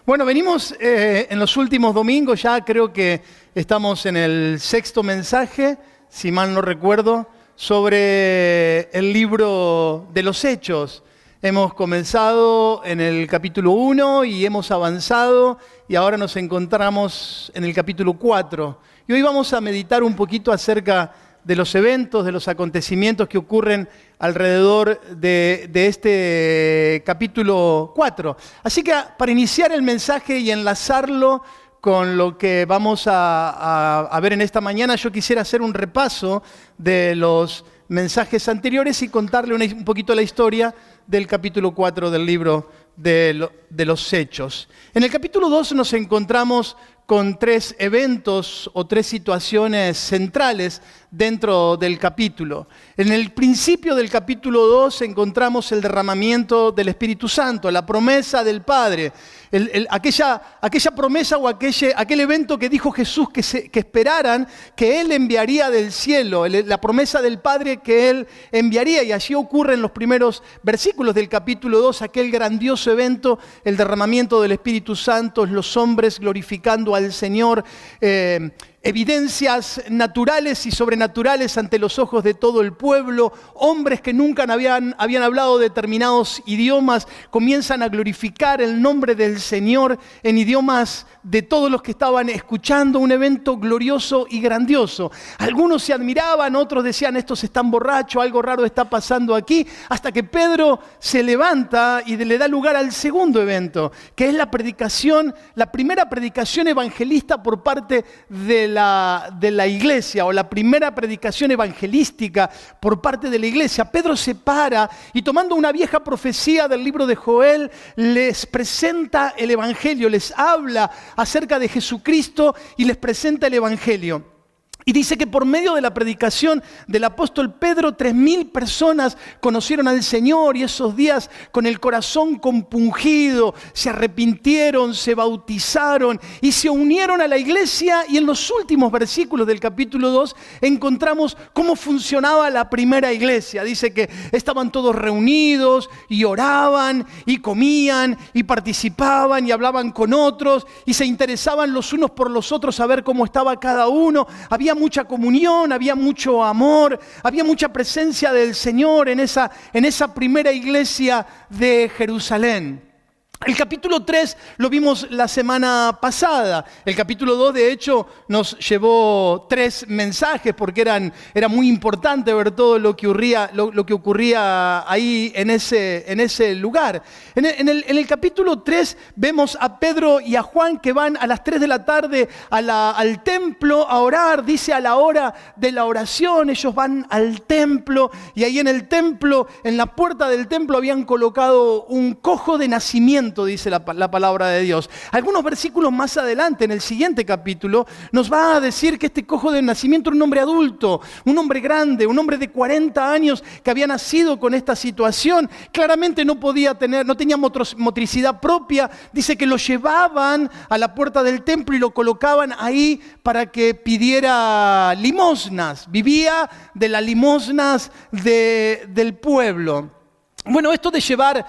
Bueno, venimos en los últimos domingos, ya creo que estamos en el sexto mensaje, si mal no recuerdo, sobre el libro de los Hechos. Hemos comenzado en el capítulo 1 y hemos avanzado y ahora nos encontramos en el capítulo 4. Y hoy vamos a meditar un poquito acerca de los eventos, de los acontecimientos que ocurren alrededor de este capítulo 4. Así que para iniciar el mensaje y enlazarlo con lo que vamos a ver en esta mañana, yo quisiera hacer un repaso de los mensajes anteriores y contarle un poquito la historia del capítulo 4 del libro de los Hechos. En el capítulo 2 nos encontramos con tres eventos o tres situaciones centrales dentro del capítulo. En el principio del capítulo 2 encontramos el derramamiento del Espíritu Santo, la promesa del Padre, aquella promesa o aquel evento que dijo Jesús que esperaran que Él enviaría del cielo, la promesa del Padre que Él enviaría. Y allí ocurre en los primeros versículos del capítulo 2 aquel grandioso evento, el derramamiento del Espíritu Santo, los hombres glorificando al Señor, evidencias naturales y sobrenaturales ante los ojos de todo el pueblo, hombres que nunca habían hablado determinados idiomas, comienzan a glorificar el nombre del Señor en idiomas de todos los que estaban escuchando, un evento glorioso y grandioso. Algunos se admiraban, otros decían, estos están borrachos, algo raro está pasando aquí, hasta que Pedro se levanta y le da lugar al segundo evento, que es la primera predicación evangelista por parte de la iglesia, o la primera predicación evangelística por parte de la iglesia. Pedro se para y, tomando una vieja profecía del libro de Joel, les presenta el evangelio, les habla acerca de Jesucristo y les presenta el evangelio. Y dice que por medio de la predicación del apóstol Pedro, 3.000 personas conocieron al Señor, y esos días con el corazón compungido se arrepintieron, se bautizaron y se unieron a la iglesia. Y en los últimos versículos del capítulo 2 encontramos cómo funcionaba la primera iglesia. Dice que estaban todos reunidos y oraban y comían y participaban y hablaban con otros y se interesaban los unos por los otros a ver cómo estaba cada uno. Había mucha comunión, había mucho amor, había mucha presencia del Señor en esa primera iglesia de Jerusalén. El capítulo 3 lo vimos la semana pasada. El capítulo 2, de hecho, nos llevó 3 mensajes porque era muy importante ver todo lo que ocurría ahí en ese lugar. En el capítulo 3 vemos a Pedro y a Juan que van a las 3 de la tarde al templo a orar. Dice a la hora de la oración, ellos van al templo y ahí en el templo, en la puerta del templo habían colocado un cojo de nacimiento, dice la palabra de Dios. Algunos versículos más adelante, en el siguiente capítulo, nos va a decir que este cojo de nacimiento era un hombre adulto, un hombre grande, un hombre de 40 años que había nacido con esta situación. Claramente no tenía motricidad propia. Dice que lo llevaban a la puerta del templo y lo colocaban ahí para que pidiera limosnas. Vivía de las limosnas del pueblo. Bueno, esto de llevar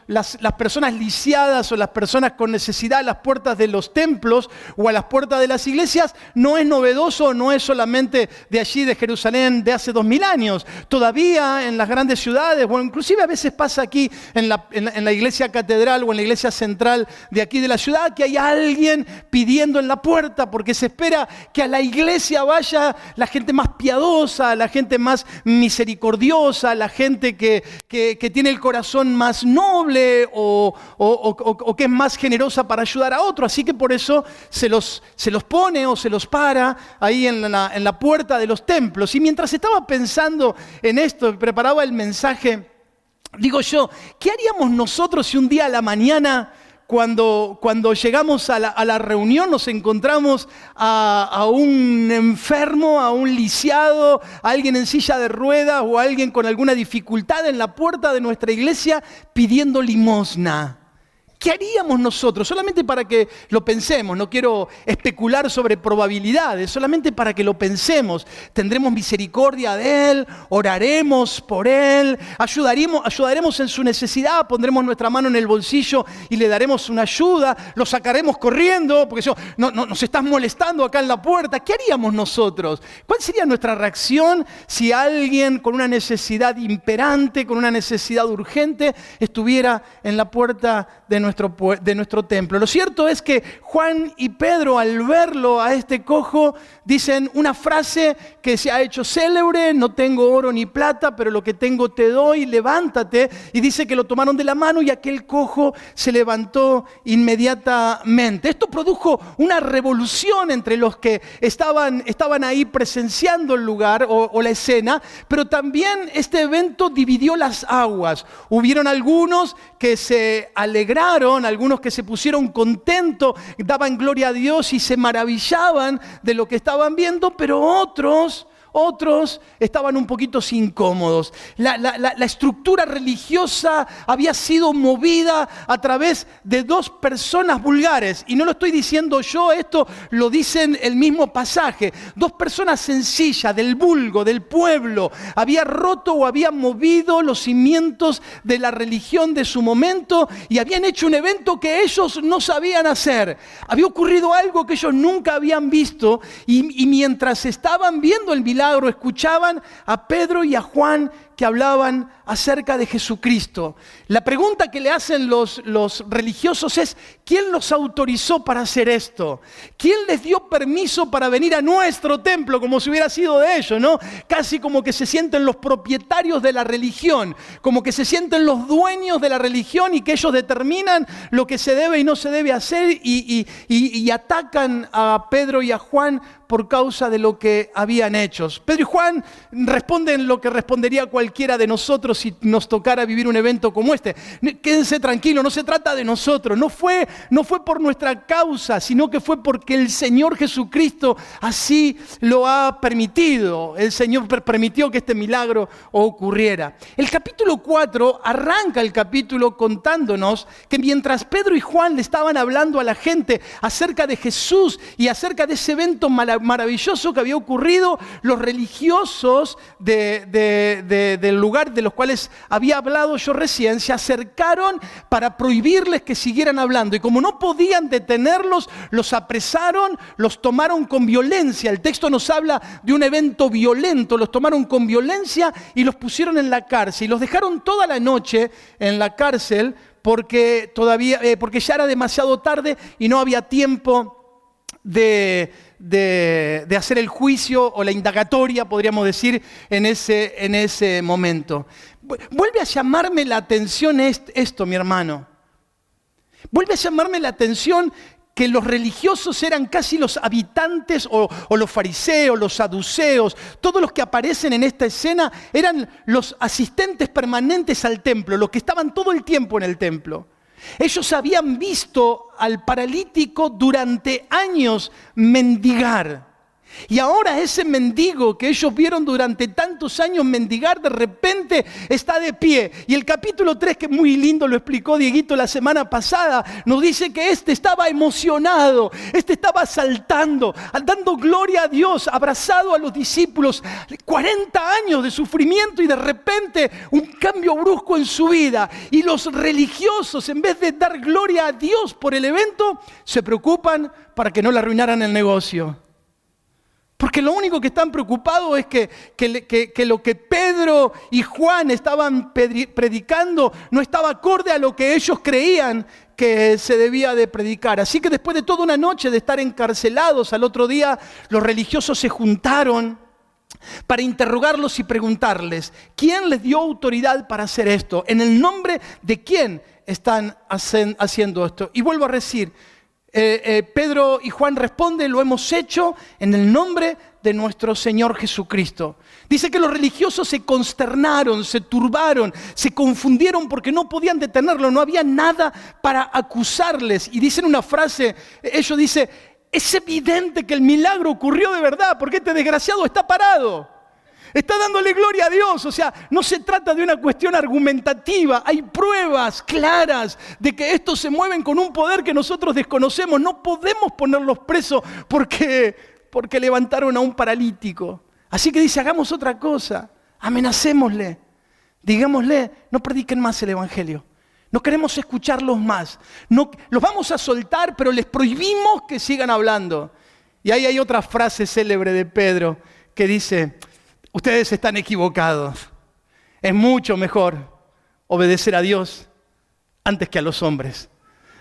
las personas lisiadas o las personas con necesidad a las puertas de los templos o a las puertas de las iglesias no es novedoso, no es solamente de allí de Jerusalén de hace 2000 años. Todavía en las grandes ciudades, bueno, inclusive a veces pasa aquí en la iglesia catedral o en la iglesia central de aquí de la ciudad, que hay alguien pidiendo en la puerta porque se espera que a la iglesia vaya la gente más piadosa, la gente más misericordiosa, la gente que tiene el corazón más noble o que es más generosa para ayudar a otro. Así que por eso se los pone o se los para ahí en la puerta de los templos. Y mientras estaba pensando en esto, preparaba el mensaje, digo yo, ¿qué haríamos nosotros si un día a la mañana, cuando llegamos a la reunión, nos encontramos a un enfermo, a un lisiado, a alguien en silla de ruedas o a alguien con alguna dificultad en la puerta de nuestra iglesia pidiendo limosna? ¿Qué haríamos nosotros? Solamente para que lo pensemos, no quiero especular sobre probabilidades, solamente para que lo pensemos. Tendremos misericordia de Él, oraremos por Él, ayudaremos en su necesidad, pondremos nuestra mano en el bolsillo y le daremos una ayuda, lo sacaremos corriendo, porque nos estás molestando acá en la puerta. ¿Qué haríamos nosotros? ¿Cuál sería nuestra reacción si alguien con una necesidad imperante, con una necesidad urgente, estuviera en la puerta de nuestro templo? Lo cierto es que Juan y Pedro, al verlo a este cojo, dicen una frase que se ha hecho célebre: no tengo oro ni plata, pero lo que tengo te doy, levántate. Y dice que lo tomaron de la mano y aquel cojo se levantó inmediatamente. Esto produjo una revolución entre los que estaban ahí presenciando el lugar o la escena, pero también este evento dividió las aguas. Hubieron algunos que se alegraron, algunos que se pusieron contentos, daban gloria a Dios y se maravillaban de lo que estaban viendo, pero otros estaban un poquito incómodos. La estructura religiosa había sido movida a través de dos personas vulgares. Y no lo estoy diciendo yo, esto lo dice en el mismo pasaje. Dos personas sencillas, del vulgo, del pueblo. Había roto o había movido los cimientos de la religión de su momento y habían hecho un evento que ellos no sabían hacer. Había ocurrido algo que ellos nunca habían visto y mientras estaban viendo el milagro, escuchaban a Pedro y a Juan que hablaban acerca de Jesucristo. La pregunta que le hacen los religiosos es: ¿quién los autorizó para hacer esto? ¿Quién les dio permiso para venir a nuestro templo? Como si hubiera sido de ellos, ¿no? Casi como que se sienten los propietarios de la religión, como que se sienten los dueños de la religión y que ellos determinan lo que se debe y no se debe hacer y atacan a Pedro y a Juan por causa de lo que habían hecho. Pedro y Juan responden lo que respondería cualquiera de nosotros si nos tocara vivir un evento como este. Quédense tranquilos, no se trata de nosotros, no fue por nuestra causa, sino que fue porque el Señor Jesucristo así lo ha permitido. El Señor permitió que este milagro ocurriera. El capítulo 4 arranca el capítulo contándonos que mientras Pedro y Juan le estaban hablando a la gente acerca de Jesús y acerca de ese evento maravilloso que había ocurrido, los religiosos del lugar de los cuales había hablado yo recién se acercaron para prohibirles que siguieran hablando, y como no podían detenerlos, los apresaron, los tomaron con violencia. El texto nos habla de un evento violento. Los tomaron con violencia y los pusieron en la cárcel, y los dejaron toda la noche en la cárcel porque ya era demasiado tarde y no había tiempo de hacer el juicio o la indagatoria, podríamos decir, en ese momento. Vuelve a llamarme la atención esto, mi hermano. Vuelve a llamarme la atención que los religiosos eran casi los habitantes o los fariseos, los saduceos. Todos los que aparecen en esta escena eran los asistentes permanentes al templo, los que estaban todo el tiempo en el templo. Ellos habían visto al paralítico durante años mendigar. Y ahora ese mendigo que ellos vieron durante tantos años mendigar, de repente está de pie. Y el capítulo 3, que muy lindo lo explicó Dieguito la semana pasada, nos dice que estaba emocionado, estaba saltando, dando gloria a Dios, abrazado a los discípulos. 40 años de sufrimiento y de repente un cambio brusco en su vida. Y los religiosos, en vez de dar gloria a Dios por el evento, se preocupan para que no le arruinaran el negocio. Porque lo único que están preocupados es que lo que Pedro y Juan estaban predicando no estaba acorde a lo que ellos creían que se debía de predicar. Así que después de toda una noche de estar encarcelados, al otro día los religiosos se juntaron para interrogarlos y preguntarles: ¿quién les dio autoridad para hacer esto? ¿En el nombre de quién están haciendo esto? Y vuelvo a decir, Pedro y Juan responden: lo hemos hecho en el nombre de nuestro Señor Jesucristo. Dice que los religiosos se consternaron, se turbaron, se confundieron porque no podían detenerlo, no había nada para acusarles. Y dicen una frase, ellos dicen: es evidente que el milagro ocurrió de verdad, porque este desgraciado está parado. Está dándole gloria a Dios. O sea, no se trata de una cuestión argumentativa. Hay pruebas claras de que estos se mueven con un poder que nosotros desconocemos. No podemos ponerlos presos porque levantaron a un paralítico. Así que dice, hagamos otra cosa. Amenacémosle. Digámosle, no prediquen más el evangelio. No queremos escucharlos más. No, los vamos a soltar, pero les prohibimos que sigan hablando. Y ahí hay otra frase célebre de Pedro que dice, ustedes están equivocados. Es mucho mejor obedecer a Dios antes que a los hombres.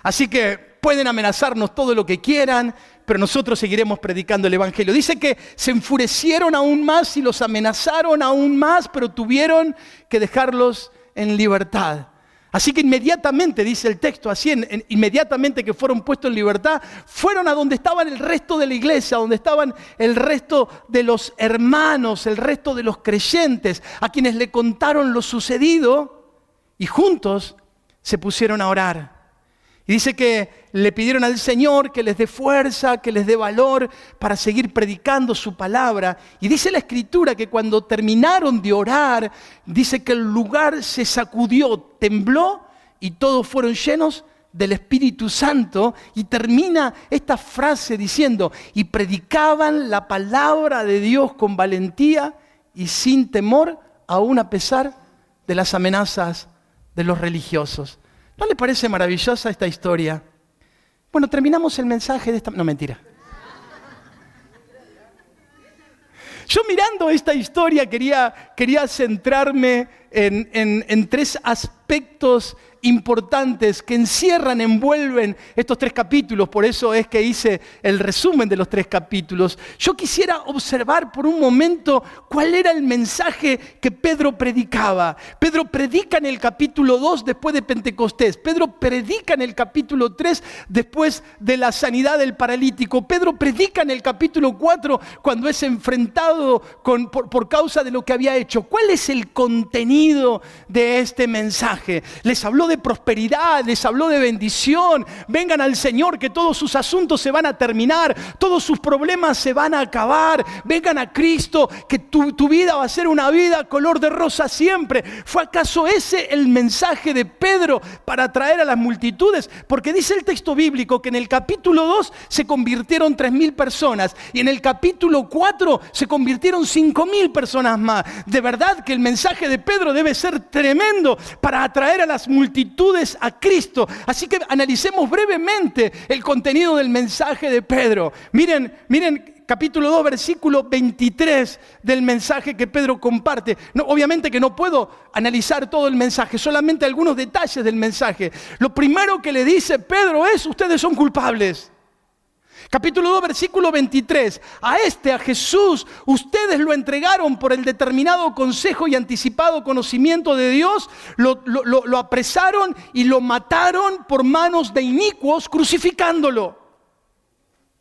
Así que pueden amenazarnos todo lo que quieran, pero nosotros seguiremos predicando el evangelio. Dice que se enfurecieron aún más y los amenazaron aún más, pero tuvieron que dejarlos en libertad. Así que inmediatamente, dice el texto, así inmediatamente que fueron puestos en libertad, fueron a donde estaban el resto de la iglesia, donde estaban el resto de los hermanos, el resto de los creyentes, a quienes le contaron lo sucedido y juntos se pusieron a orar. Y dice que le pidieron al Señor que les dé fuerza, que les dé valor para seguir predicando su palabra. Y dice la Escritura que cuando terminaron de orar, dice que el lugar se sacudió, tembló y todos fueron llenos del Espíritu Santo. Y termina esta frase diciendo, y predicaban la palabra de Dios con valentía y sin temor, aún a pesar de las amenazas de los religiosos. ¿No le parece maravillosa esta historia? Bueno, terminamos el mensaje de esta... No, mentira. Yo mirando esta historia quería centrarme en tres aspectos importantes que encierran, envuelven estos 3 capítulos. Por eso es que hice el resumen de los 3 capítulos. Yo quisiera observar por un momento cuál era el mensaje que Pedro predicaba. Pedro predica en el capítulo 2 después de Pentecostés. Pedro predica en el capítulo 3 después de la sanidad del paralítico. Pedro predica en el capítulo 4 cuando es enfrentado por causa de lo que había hecho. ¿Cuál es el contenido de este mensaje? Les habló de prosperidad, les habló de bendición. Vengan al Señor que todos sus asuntos se van a terminar, todos sus problemas se van a acabar. Vengan a Cristo que tu vida va a ser una vida color de rosa siempre. ¿Fue acaso ese el mensaje de Pedro para atraer a las multitudes? Porque dice el texto bíblico que en el capítulo 2 se convirtieron 3.000 personas y en el capítulo 4 se convirtieron 5.000 personas más. De verdad que el mensaje de Pedro debe ser tremendo para atraer a las multitudes a Cristo. Así que analicemos brevemente el contenido del mensaje de Pedro. Miren capítulo 2, versículo 23 del mensaje que Pedro comparte. No, obviamente que no puedo analizar todo el mensaje, solamente algunos detalles del mensaje. Lo primero que le dice Pedro es, ustedes son culpables. Capítulo 2, versículo 23. A Jesús, ustedes lo entregaron por el determinado consejo y anticipado conocimiento de Dios, lo apresaron y lo mataron por manos de inicuos, crucificándolo.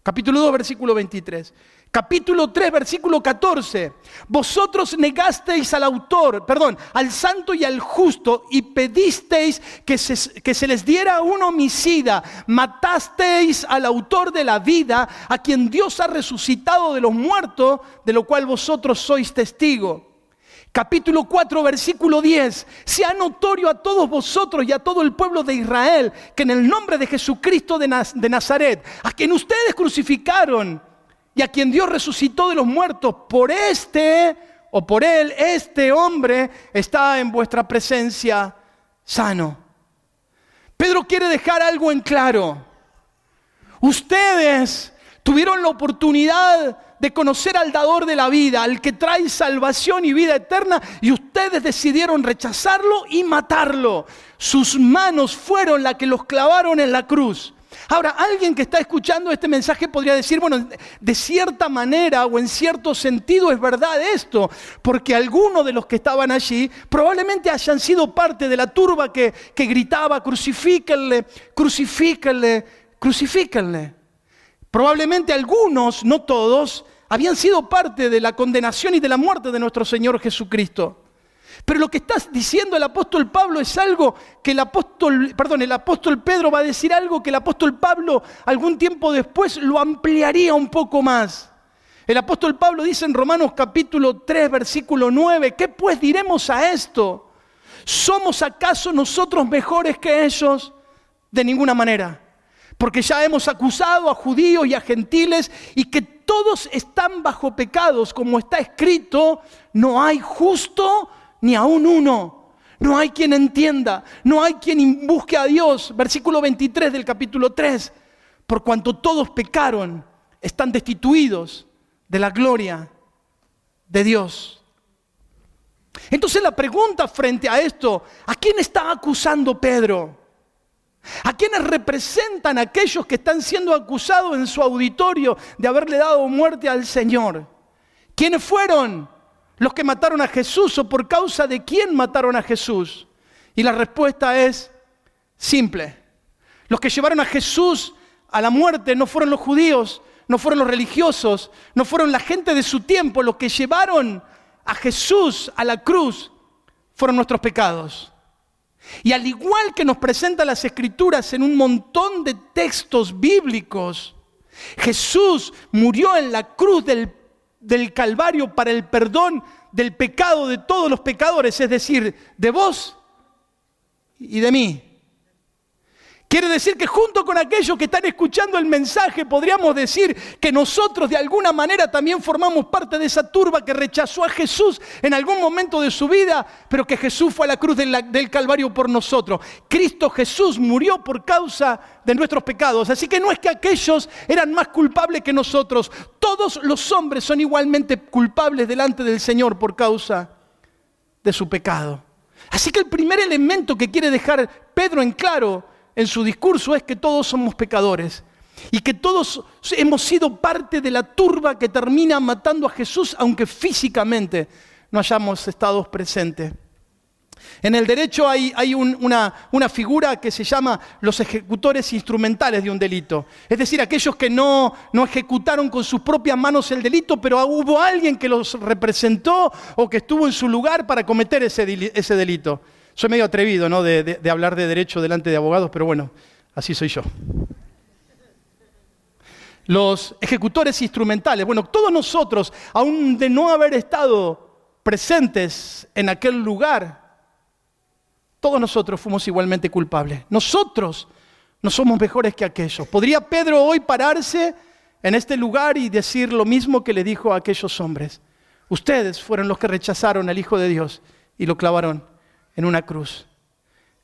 Capítulo 2, versículo 23. Capítulo 3, versículo 14. Vosotros negasteis al santo y al justo y pedisteis que se les diera un homicida. Matasteis al autor de la vida, a quien Dios ha resucitado de los muertos, de lo cual vosotros sois testigos. Capítulo 4, versículo 10. Sea notorio a todos vosotros y a todo el pueblo de Israel que en el nombre de Jesucristo de Nazaret, a quien ustedes crucificaron y a quien Dios resucitó de los muertos, por este hombre está en vuestra presencia sano. Pedro quiere dejar algo en claro. Ustedes tuvieron la oportunidad de conocer al dador de la vida, al que trae salvación y vida eterna, y ustedes decidieron rechazarlo y matarlo. Sus manos fueron las que los clavaron en la cruz. Ahora, alguien que está escuchando este mensaje podría decir, bueno, de cierta manera o en cierto sentido es verdad esto, porque algunos de los que estaban allí probablemente hayan sido parte de la turba que gritaba, crucifíquenle, crucifíquenle, crucifíquenle. Probablemente algunos, no todos, habían sido parte de la condenación y de la muerte de nuestro Señor Jesucristo. Pero lo que está diciendo el apóstol Pablo es algo que el apóstol Pedro va a decir algo que el apóstol Pablo algún tiempo después lo ampliaría un poco más. El apóstol Pablo dice en Romanos capítulo 3, versículo 9, ¿qué pues diremos a esto? ¿Somos acaso nosotros mejores que ellos? De ninguna manera. Porque ya hemos acusado a judíos y a gentiles y que todos están bajo pecados, como está escrito, no hay justo ni aun uno. No hay quien entienda, no hay quien busque a Dios. Versículo 23 del capítulo 3. Por cuanto todos pecaron, están destituidos de la gloria de Dios. Entonces la pregunta frente a esto, ¿a quién está acusando Pedro? ¿A quiénes representan aquellos que están siendo acusados en su auditorio de haberle dado muerte al Señor? ¿Quiénes fueron los que mataron a Jesús o por causa de quién mataron a Jesús? Y la respuesta es simple. Los que llevaron a Jesús a la muerte no fueron los judíos, no fueron los religiosos, no fueron la gente de su tiempo. Los que llevaron a Jesús a la cruz fueron nuestros pecados. Y al igual que nos presentan las Escrituras en un montón de textos bíblicos, Jesús murió en la cruz del Calvario para el perdón del pecado de todos los pecadores, es decir, de vos y de mí. Quiere decir que junto con aquellos que están escuchando el mensaje, podríamos decir que nosotros de alguna manera también formamos parte de esa turba que rechazó a Jesús en algún momento de su vida, pero que Jesús fue a la cruz del Calvario por nosotros. Cristo Jesús murió por causa de nuestros pecados. Así que no es que aquellos eran más culpables que nosotros. Todos los hombres son igualmente culpables delante del Señor por causa de su pecado. Así que el primer elemento que quiere dejar Pedro en claro en su discurso es que todos somos pecadores y que todos hemos sido parte de la turba que termina matando a Jesús, aunque físicamente no hayamos estado presentes. En el derecho hay una figura que se llama los ejecutores instrumentales de un delito. Es decir, aquellos que no ejecutaron con sus propias manos el delito, pero hubo alguien que los representó o que estuvo en su lugar para cometer ese delito. Soy medio atrevido, ¿no? de hablar de derecho delante de abogados, pero bueno, así soy yo. Los ejecutores instrumentales. Bueno, todos nosotros, aun de no haber estado presentes en aquel lugar, todos nosotros fuimos igualmente culpables. Nosotros no somos mejores que aquellos. ¿Podría Pedro hoy pararse en este lugar y decir lo mismo que le dijo a aquellos hombres? Ustedes fueron los que rechazaron al Hijo de Dios y lo clavaron en una cruz.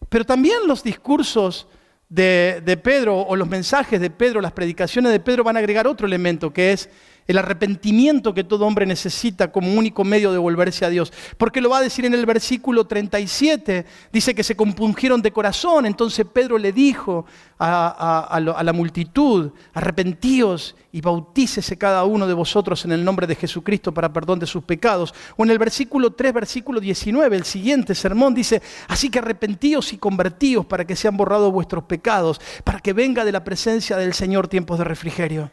Pero también los discursos de Pedro o los mensajes de Pedro, las predicaciones de Pedro van a agregar otro elemento que es el arrepentimiento que todo hombre necesita como único medio de volverse a Dios. Porque lo va a decir en el versículo 37, dice que se compungieron de corazón. Entonces Pedro le dijo a la multitud, arrepentíos y bautícese cada uno de vosotros en el nombre de Jesucristo para perdón de sus pecados. O en el versículo 3, versículo 19, el siguiente sermón dice, así que arrepentíos y convertíos para que sean borrados vuestros pecados, para que venga de la presencia del Señor tiempos de refrigerio.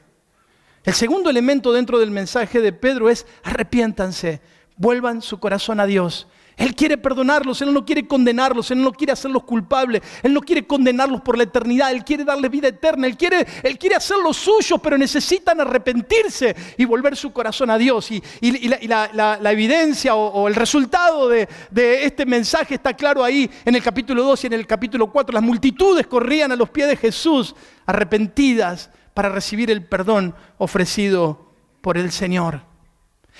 El segundo elemento dentro del mensaje de Pedro es arrepiéntanse, vuelvan su corazón a Dios. Él quiere perdonarlos, Él no quiere condenarlos, Él no quiere hacerlos culpables, Él no quiere condenarlos por la eternidad, Él quiere darles vida eterna, Él quiere hacerlos suyos, pero necesitan arrepentirse y volver su corazón a Dios. Y la evidencia o el resultado de este mensaje está claro ahí en el capítulo 2 y en el capítulo 4. Las multitudes corrían a los pies de Jesús, arrepentidas, para recibir el perdón ofrecido por el Señor.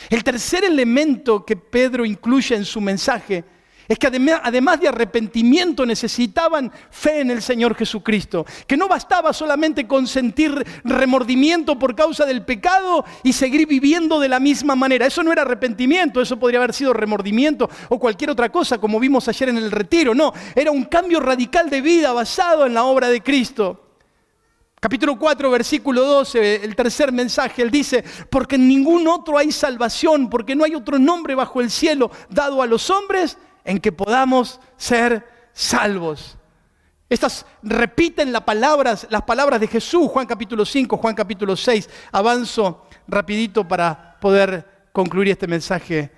El tercer elemento que Pedro incluye en su mensaje es que además de arrepentimiento necesitaban fe en el Señor Jesucristo. Que no bastaba solamente con sentir remordimiento por causa del pecado y seguir viviendo de la misma manera. Eso no era arrepentimiento, eso podría haber sido remordimiento o cualquier otra cosa como vimos ayer en el retiro. No, era un cambio radical de vida basado en la obra de Cristo. Capítulo 4, versículo 12, el tercer mensaje, él dice, porque en ningún otro hay salvación, porque no hay otro nombre bajo el cielo dado a los hombres en que podamos ser salvos. Estas repiten las palabras de Jesús, Juan capítulo 5, Juan capítulo 6. Avanzo rapidito para poder concluir este mensaje.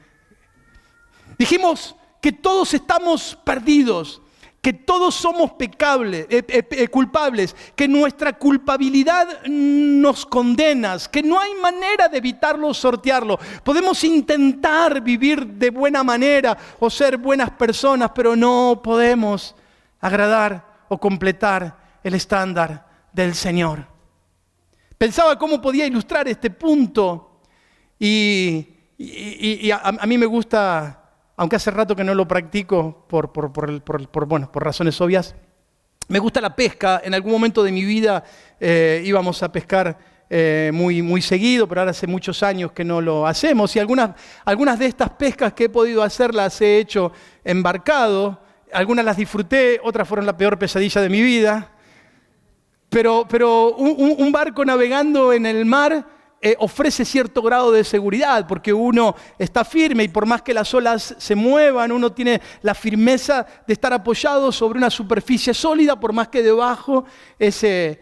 Dijimos que todos estamos perdidos, que todos somos culpables, que nuestra culpabilidad nos condena, que no hay manera de evitarlo o sortearlo. Podemos intentar vivir de buena manera o ser buenas personas, pero no podemos agradar o completar el estándar del Señor. Pensaba cómo podía ilustrar este punto y a mí me gusta, aunque hace rato que no lo practico por razones obvias, me gusta la pesca. En algún momento de mi vida íbamos a pescar muy seguido, pero ahora hace muchos años que no lo hacemos. Y algunas de estas pescas que he podido hacer las he hecho embarcado. Algunas las disfruté, otras fueron la peor pesadilla de mi vida. Pero un barco navegando en el mar ofrece cierto grado de seguridad, porque uno está firme y por más que las olas se muevan, uno tiene la firmeza de estar apoyado sobre una superficie sólida, por más que debajo ese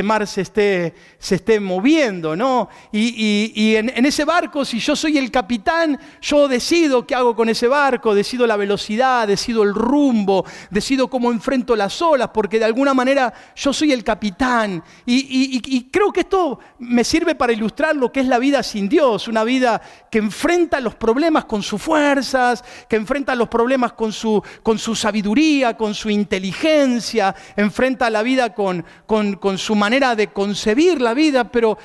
mar se esté moviendo, ¿no? Y en ese barco, si yo soy el capitán, yo decido qué hago con ese barco, decido la velocidad, decido el rumbo, decido cómo enfrento las olas, porque de alguna manera yo soy el capitán. Y creo que esto me sirve para ilustrar lo que es la vida sin Dios, una vida que enfrenta los problemas con sus fuerzas, que enfrenta los problemas con su sabiduría, con su inteligencia, enfrenta la vida con su manera de concebir la vida, pero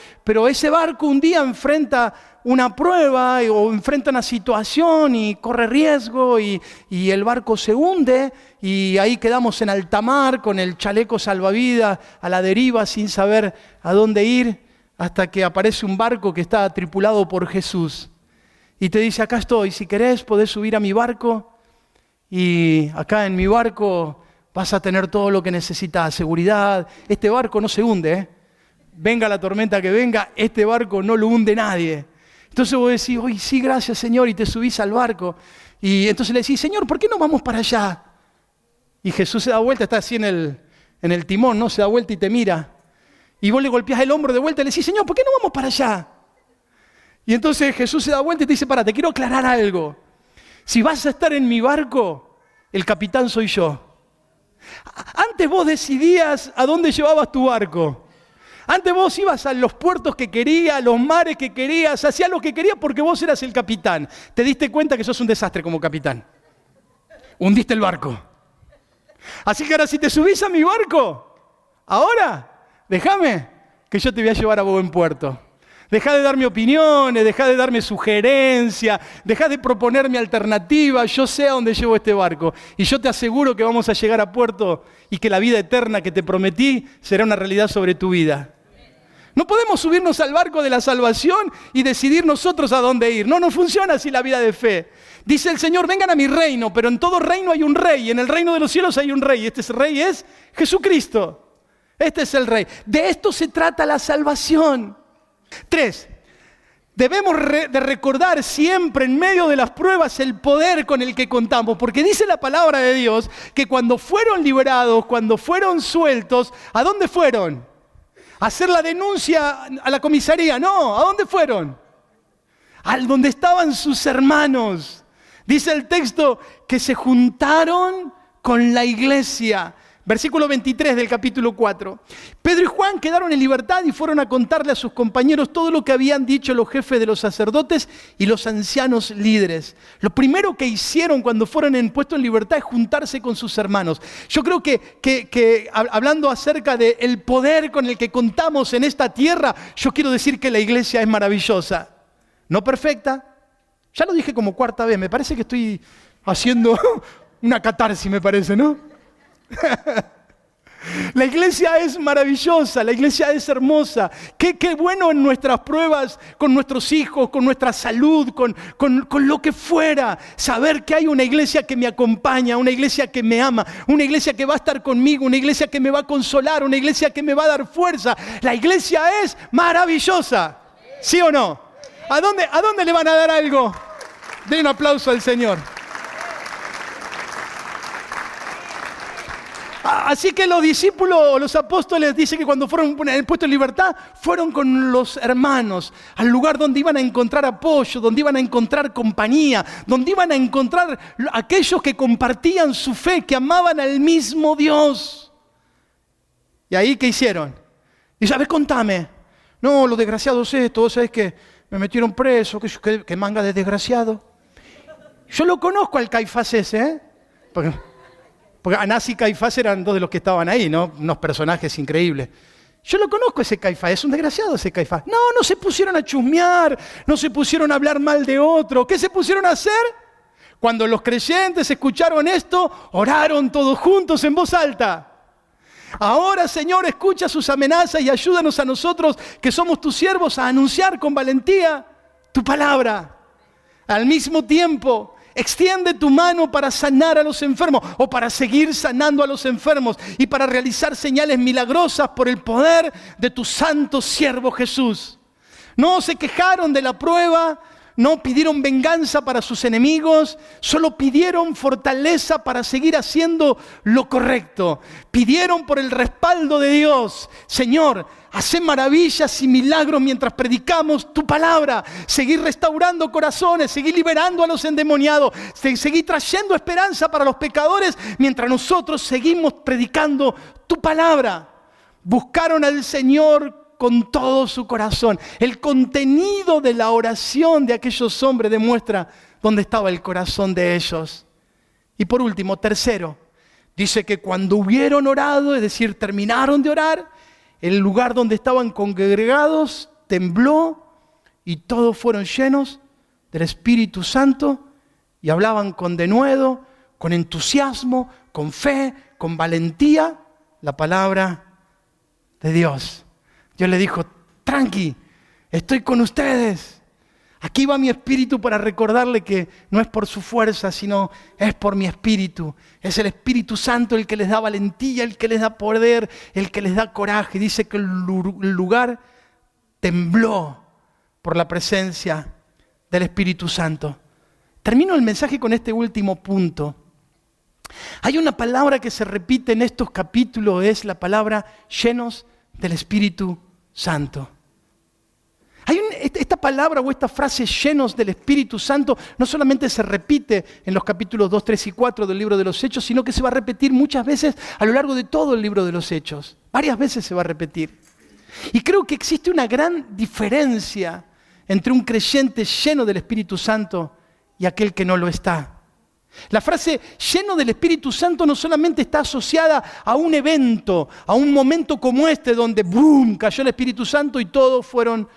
ese barco un día enfrenta una prueba o enfrenta una situación y corre riesgo y el barco se hunde y ahí quedamos en alta mar con el chaleco salvavidas a la deriva sin saber a dónde ir, hasta que aparece un barco que está tripulado por Jesús y te dice: acá estoy, si querés podés subir a mi barco y acá en mi barco vas a tener todo lo que necesitas, seguridad. Este barco no se hunde, venga la tormenta que venga, este barco no lo hunde nadie. Entonces vos decís: uy, sí, gracias Señor, y te subís al barco. Y entonces le decís: Señor, ¿por qué no vamos para allá? Y Jesús se da vuelta, está así en el timón, ¿no? Se da vuelta y te mira. Y vos le golpeás el hombro de vuelta y le decís: Señor, ¿por qué no vamos para allá? Y entonces Jesús se da vuelta y te dice: pará, te quiero aclarar algo. Si vas a estar en mi barco, el capitán soy yo. Antes vos decidías a dónde llevabas tu barco. Antes vos ibas a los puertos que querías, a los mares que querías, hacías lo que querías porque vos eras el capitán. Te diste cuenta que sos un desastre como capitán. Hundiste el barco. Así que ahora si te subís a mi barco, ahora déjame que yo te voy a llevar a buen puerto. Dejá de darme opiniones, dejá de darme sugerencias, dejá de proponerme alternativas. Yo sé a dónde llevo este barco y yo te aseguro que vamos a llegar a puerto y que la vida eterna que te prometí será una realidad sobre tu vida. No podemos subirnos al barco de la salvación y decidir nosotros a dónde ir. No funciona así la vida de fe. Dice el Señor: vengan a mi reino, pero en todo reino hay un rey. En el reino de los cielos hay un rey. Este rey es Jesucristo. Este es el rey. De esto se trata la salvación. 3. Debemos de recordar siempre en medio de las pruebas el poder con el que contamos, porque dice la palabra de Dios que cuando fueron liberados, cuando fueron sueltos, ¿a dónde fueron? ¿A hacer la denuncia a la comisaría? No, ¿a dónde fueron? A donde estaban sus hermanos. Dice el texto que se juntaron con la iglesia. Versículo 23 del capítulo 4. Pedro y Juan quedaron en libertad y fueron a contarle a sus compañeros todo lo que habían dicho los jefes de los sacerdotes y los ancianos líderes. Lo primero que hicieron cuando fueron puestos en libertad es juntarse con sus hermanos. Yo creo que hablando acerca del poder con el que contamos en esta tierra, yo quiero decir que la iglesia es maravillosa. No perfecta. Ya lo dije como cuarta vez. Me parece que estoy haciendo una catarsis, me parece, ¿no? La iglesia es maravillosa, la iglesia es hermosa. Qué bueno en nuestras pruebas, con nuestros hijos, con nuestra salud, con lo que fuera. Saber que hay una iglesia que me acompaña, una iglesia que me ama, una iglesia que va a estar conmigo, una iglesia que me va a consolar, una iglesia que me va a dar fuerza. La iglesia es maravillosa. ¿Sí o no? ¿A dónde le van a dar algo? Den un aplauso al Señor. Así que los discípulos, los apóstoles, dicen que cuando fueron puestos en libertad, fueron con los hermanos al lugar donde iban a encontrar apoyo, donde iban a encontrar compañía, donde iban a encontrar aquellos que compartían su fe, que amaban al mismo Dios. ¿Y ahí qué hicieron? Y dice, a ver, contame. No, los desgraciados esto, vos sabés que me metieron preso, que manga de desgraciado. Yo lo conozco al Caifás ese, ¿eh? Porque Anás y Caifás eran dos de los que estaban ahí, ¿no? Unos personajes increíbles. Yo lo conozco ese Caifás, es un desgraciado ese Caifás. No se pusieron a chusmear, no se pusieron a hablar mal de otro. ¿Qué se pusieron a hacer? Cuando los creyentes escucharon esto, oraron todos juntos en voz alta. Ahora, Señor, escucha sus amenazas y ayúdanos a nosotros, que somos tus siervos, a anunciar con valentía tu palabra. Al mismo tiempo, extiende tu mano para sanar a los enfermos o para seguir sanando a los enfermos y para realizar señales milagrosas por el poder de tu santo siervo Jesús. No se quejaron de la prueba, no pidieron venganza para sus enemigos, solo pidieron fortaleza para seguir haciendo lo correcto. Pidieron por el respaldo de Dios. Señor, hacé maravillas y milagros mientras predicamos tu palabra. Seguir restaurando corazones, seguir liberando a los endemoniados, seguir trayendo esperanza para los pecadores mientras nosotros seguimos predicando tu palabra. Buscaron al Señor con todo su corazón. El contenido de la oración de aquellos hombres demuestra dónde estaba el corazón de ellos. Y por último, tercero, dice que cuando hubieron orado, es decir, terminaron de orar, el lugar donde estaban congregados tembló y todos fueron llenos del Espíritu Santo y hablaban con denuedo, con entusiasmo, con fe, con valentía, la palabra de Dios. Dios le dijo, tranqui, estoy con ustedes. Aquí va mi espíritu para recordarle que no es por su fuerza, sino es por mi espíritu. Es el Espíritu Santo el que les da valentía, el que les da poder, el que les da coraje. Dice que el lugar tembló por la presencia del Espíritu Santo. Termino el mensaje con este último punto. Hay una palabra que se repite en estos capítulos, es la palabra llenos del Espíritu Santo. Esta palabra o esta frase llenos del Espíritu Santo no solamente se repite en los capítulos 2, 3 y 4 del libro de los Hechos, sino que se va a repetir muchas veces a lo largo de todo el libro de los Hechos. Varias veces se va a repetir. Y creo que existe una gran diferencia entre un creyente lleno del Espíritu Santo y aquel que no lo está. La frase lleno del Espíritu Santo no solamente está asociada a un evento, a un momento como este donde ¡boom!, cayó el Espíritu Santo y todos fueron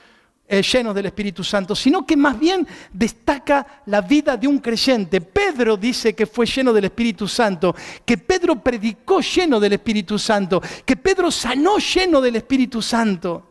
llenos del Espíritu Santo, sino que más bien destaca la vida de un creyente. Pedro dice que fue lleno del Espíritu Santo, que Pedro predicó lleno del Espíritu Santo, que Pedro sanó lleno del Espíritu Santo.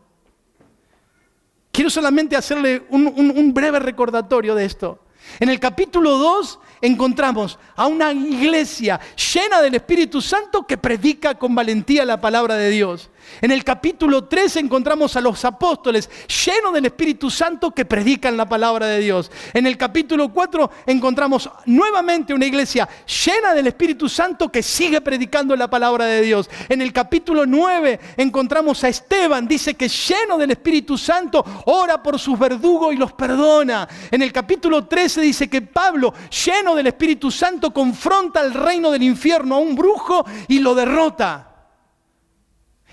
Quiero solamente hacerle un breve recordatorio de esto. En el capítulo 2 encontramos a una iglesia llena del Espíritu Santo que predica con valentía la palabra de Dios. En el capítulo 3 encontramos a los apóstoles llenos del Espíritu Santo que predican la palabra de Dios. En el capítulo 4 encontramos nuevamente una iglesia llena del Espíritu Santo que sigue predicando la palabra de Dios. En el capítulo 9 encontramos a Esteban, dice que lleno del Espíritu Santo ora por sus verdugos y los perdona. En el capítulo 13 dice que Pablo, lleno del Espíritu Santo, confronta al reino del infierno, a un brujo, y lo derrota.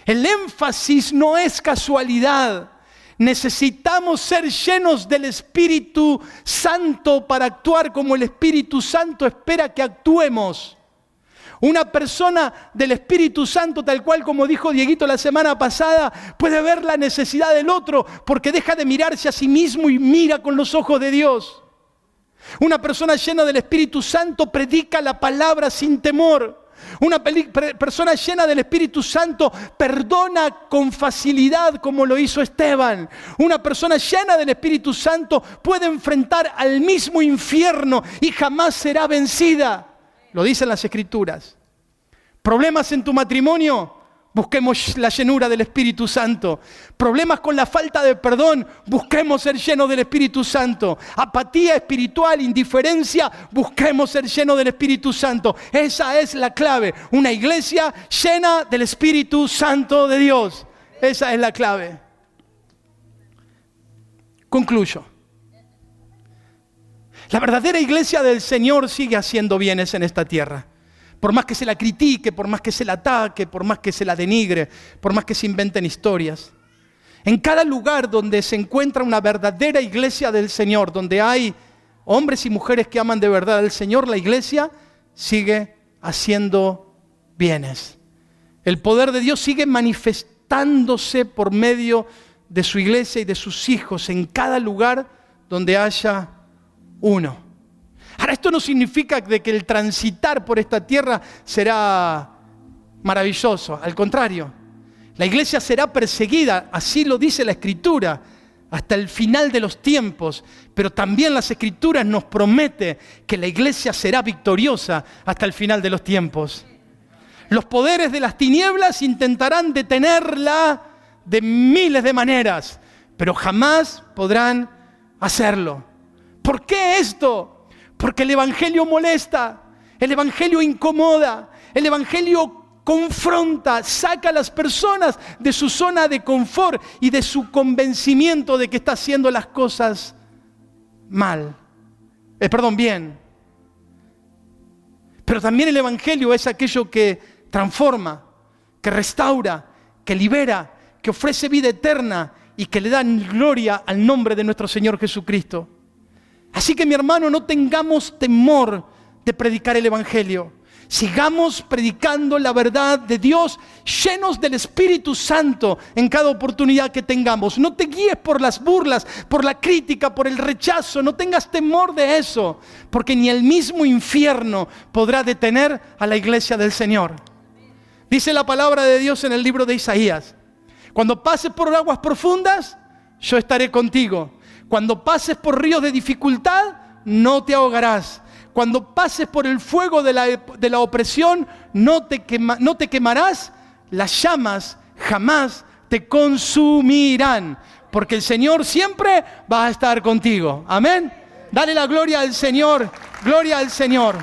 El énfasis no es casualidad. Necesitamos ser llenos del Espíritu Santo para actuar como el Espíritu Santo espera que actuemos. Una persona del Espíritu Santo, tal cual como dijo Dieguito la semana pasada, puede ver la necesidad del otro porque deja de mirarse a sí mismo y mira con los ojos de Dios. Una persona llena del Espíritu Santo predica la palabra sin temor. Una persona llena del Espíritu Santo perdona con facilidad como lo hizo Esteban. Una persona llena del Espíritu Santo puede enfrentar al mismo infierno y jamás será vencida. Lo dicen las Escrituras. ¿Problemas en tu matrimonio? busquemos la llenura del Espíritu Santo. Problemas con la falta de perdón, busquemos ser llenos del Espíritu Santo. Apatía espiritual, indiferencia, busquemos ser llenos del Espíritu Santo. Esa es la clave. Una iglesia llena del Espíritu Santo de Dios. Esa es la clave. Concluyo. La verdadera iglesia del Señor sigue haciendo bienes en esta tierra. Por más que se la critique, por más que se la ataque, por más que se la denigre, por más que se inventen historias. En cada lugar donde se encuentra una verdadera iglesia del Señor, donde hay hombres y mujeres que aman de verdad al Señor, la iglesia sigue haciendo bienes. El poder de Dios sigue manifestándose por medio de su iglesia y de sus hijos en cada lugar donde haya uno. Ahora, esto no significa de que el transitar por esta tierra será maravilloso. Al contrario, la iglesia será perseguida, así lo dice la Escritura, hasta el final de los tiempos. Pero también las Escrituras nos promete que la iglesia será victoriosa hasta el final de los tiempos. Los poderes de las tinieblas intentarán detenerla de miles de maneras, pero jamás podrán hacerlo. ¿Por qué esto? Porque el Evangelio molesta, el Evangelio incomoda, el Evangelio confronta, saca a las personas de su zona de confort y de su convencimiento de que está haciendo las cosas bien. Pero también el Evangelio es aquello que transforma, que restaura, que libera, que ofrece vida eterna y que le da gloria al nombre de nuestro Señor Jesucristo. Así que, mi hermano, no tengamos temor de predicar el Evangelio. Sigamos predicando la verdad de Dios, llenos del Espíritu Santo en cada oportunidad que tengamos. No te guíes por las burlas, por la crítica, por el rechazo. No tengas temor de eso, porque ni el mismo infierno podrá detener a la iglesia del Señor. Dice la palabra de Dios en el libro de Isaías: cuando pases por aguas profundas, yo estaré contigo. Cuando pases por ríos de dificultad, no te ahogarás. Cuando pases por el fuego de la opresión, no te quemarás. Las llamas jamás te consumirán, porque el Señor siempre va a estar contigo. Amén. Dale la gloria al Señor. Gloria al Señor.